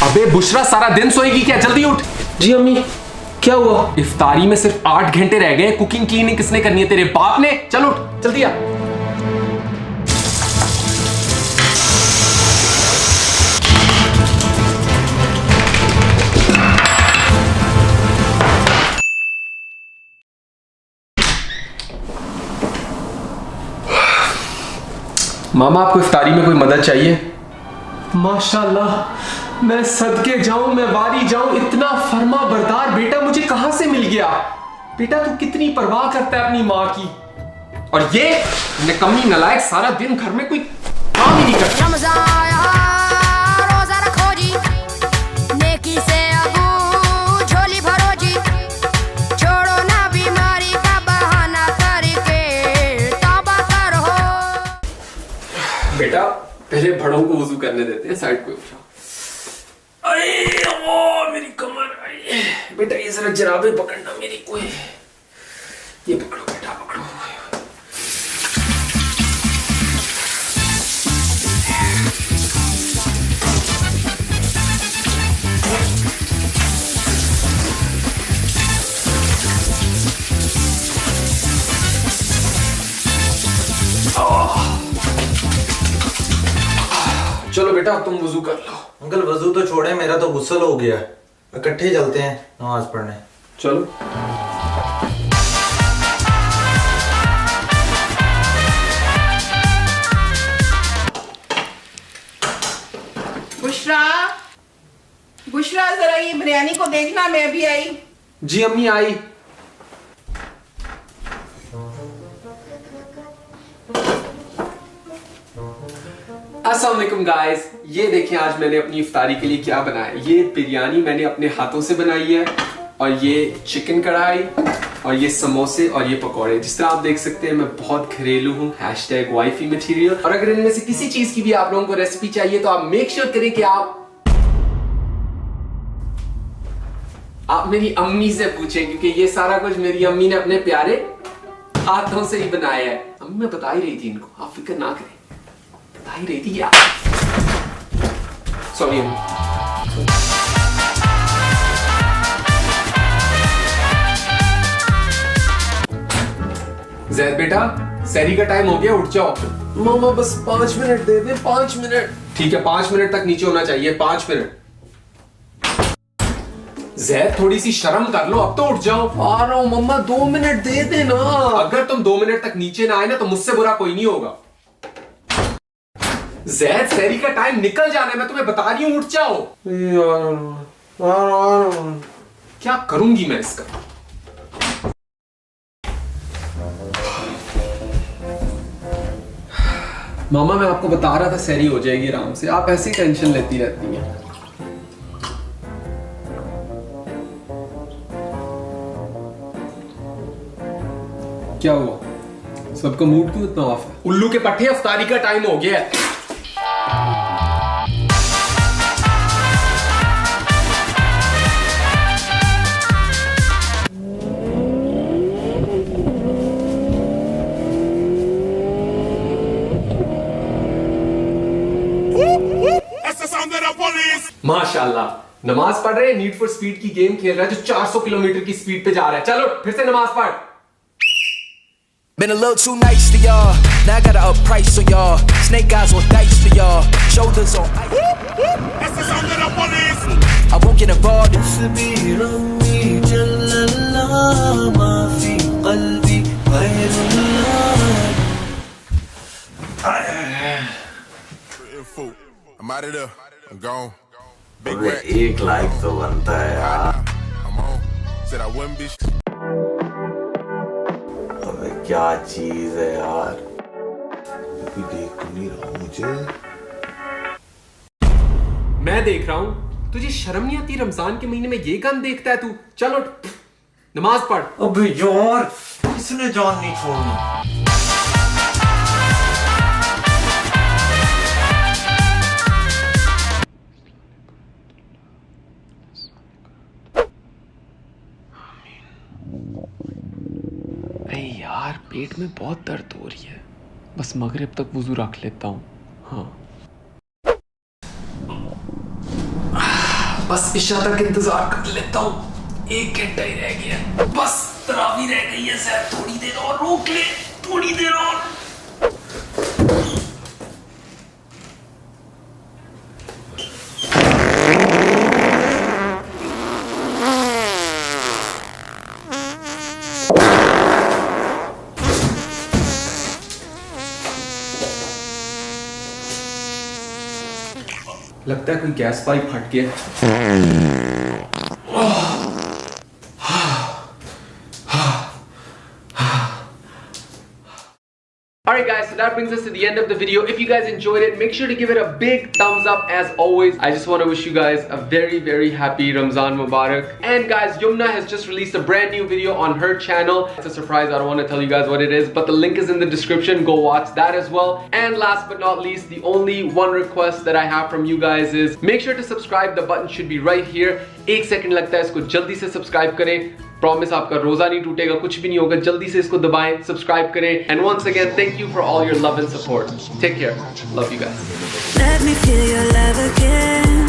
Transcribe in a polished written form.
अबे बुशरा, सारा दिन सोएगी क्या? जल्दी उठ। जी अम्मी, क्या हुआ? इफ्तारी में सिर्फ 8 घंटे रह गए। कुकिंग क्लीनिंग किसने करनी है? तेरे बाप ने। चल उठ, जल्दी आ। मामा, आपको इफ्तारी में कोई मदद चाहिए? माशाल्लाह, मैं सदके जाऊं, मैं वारी जाऊं, इतना फर्मा बरदार बेटा मुझे कहां से मिल गया। बेटा तू कितनी परवाह करता है अपनी माँ की, और ये निकम्मी नलायक सारा दिन घर में कोई काम ही नहीं करता। बेटा पहले बड़ों को वुजू करने देते हैं, साइड पे उठा। मेरी कमर। बेटा ये जरा जराबे पकड़ना मेरी, कोई ये पकड़ो बेटा, पकड़ो। चलो बेटा तुम वुजू कर लो। अंकल वजू तो छोड़े, मेरा तो गुस्सा हो गया। इकट्ठे चलते हैं नमाज पढ़ने। चलो। बुशरा, बुशरा जरा ये बिरयानी को देखना, मैं भी आई। जी अम्मी आई। अस्सलाम वालेकुम गाइस, ये देखिए आज मैंने अपनी इफ्तारी के लिए क्या बनाया। ये बिरयानी मैंने अपने हाथों से बनाई है, और ये चिकन कढ़ाई, और ये समोसे, और ये पकौड़े। जिस तरह आप देख सकते हैं मैं बहुत घरेलू हूँ, #वाइफी मटीरियल। और अगर इनमें से किसी चीज की भी आप लोगों को रेसिपी चाहिए तो आप मेक श्योर करें कि आप मेरी अम्मी से पूछें, क्योंकि ये सारा कुछ मेरी अम्मी ने अपने प्यारे हाथों से ही बनाया है। अम्मी मैं बता ही रही थी इनको, आप फिक्र ना करें, बता ही रही थी यार। सॉरी अम्मी। ज़ैद बेटा, सहरी का टाइम हो गया, उठ जाओ। मामा बस 5 मिनट दे दे, 5 मिनट। ठीक है, 5 मिनट तक नीचे होना चाहिए, 5 मिनट। ज़ैद थोड़ी सी शर्म कर लो, अब तो उठ जाओ। आ रहा हूं मम्मा, 2 मिनट दे देना। अगर तुम 2 मिनट तक नीचे ना आए ना तो मुझसे बुरा कोई नहीं होगा। ज़ैद सहरी का टाइम निकल जाना है, मैं तुम्हें बता रही हूं, उठ जाओ। क्या करूंगी मैं इसका? मामा मैं आपको बता रहा था सहरी हो जाएगी आराम से, आप ऐसे ही टेंशन लेती रहती हैं। क्या हुआ? सबका मूड क्यों इतना ऑफ है? उल्लू के पट्टे, इफ्तारी का टाइम हो गया है। माशाल्लाह, नमाज पढ़ रहे, नीड फॉर स्पीड की गेम खेल रहा है जो 400 किलोमीटर की स्पीड पे जा रहा है। चलो फिर से नमाज पढ़। Been a little too nice to y'all. Now I gotta up price on y'all. Snake eyes on dice for y'all. Shoulders on ice. That's the sound of the police. I won't get involved. I'm out of there. I'm gone. Big rat. 1 lakh तो बनता है यार। I'm on. Said I wouldn't be. अबे क्या चीज है यार, कोई देख तो नहीं रहा मुझे। मैं देख रहा हूं, तुझे शर्म नहीं आती? रमजान के महीने में ये गन देखता है तू? चलो नमाज पढ़। अबे यार, किसने जान नहीं छोड़नी। यार पेट में बहुत दर्द हो रही है, बस मगरिब तक वुजू रख लेता हूँ। हाँ बस इशा तक इंतजार कर लेता हूँ, 1 घंटा ही रह गया, बस तरावी रह गई है सर, थोड़ी देर और रोक ले, थोड़ी देर और। लगता है कोई गैस पाइप फट गया। Alright guys, so that brings us to the end of the video. If you guys enjoyed it, make sure to give it a big thumbs up as always. I just want to wish you guys a very happy Ramzan Mubarak. And guys, Yumna has just released a brand new video on her channel. It's a surprise, I don't want to tell you guys what it is, but the link is in the description, go watch that as well. And last but not least, the only one request that I have from you guys is make sure to subscribe. The button should be right here. 1 second लगता है, इसको जल्दी से subscribe करें। Promise आपका रोजा नहीं टूटेगा, कुछ भी नहीं होगा, जल्दी से इसको दबाएं, सब्सक्राइब करें। And once again thank you for all your love and support. Take care, love you guys. Let me feel your love again.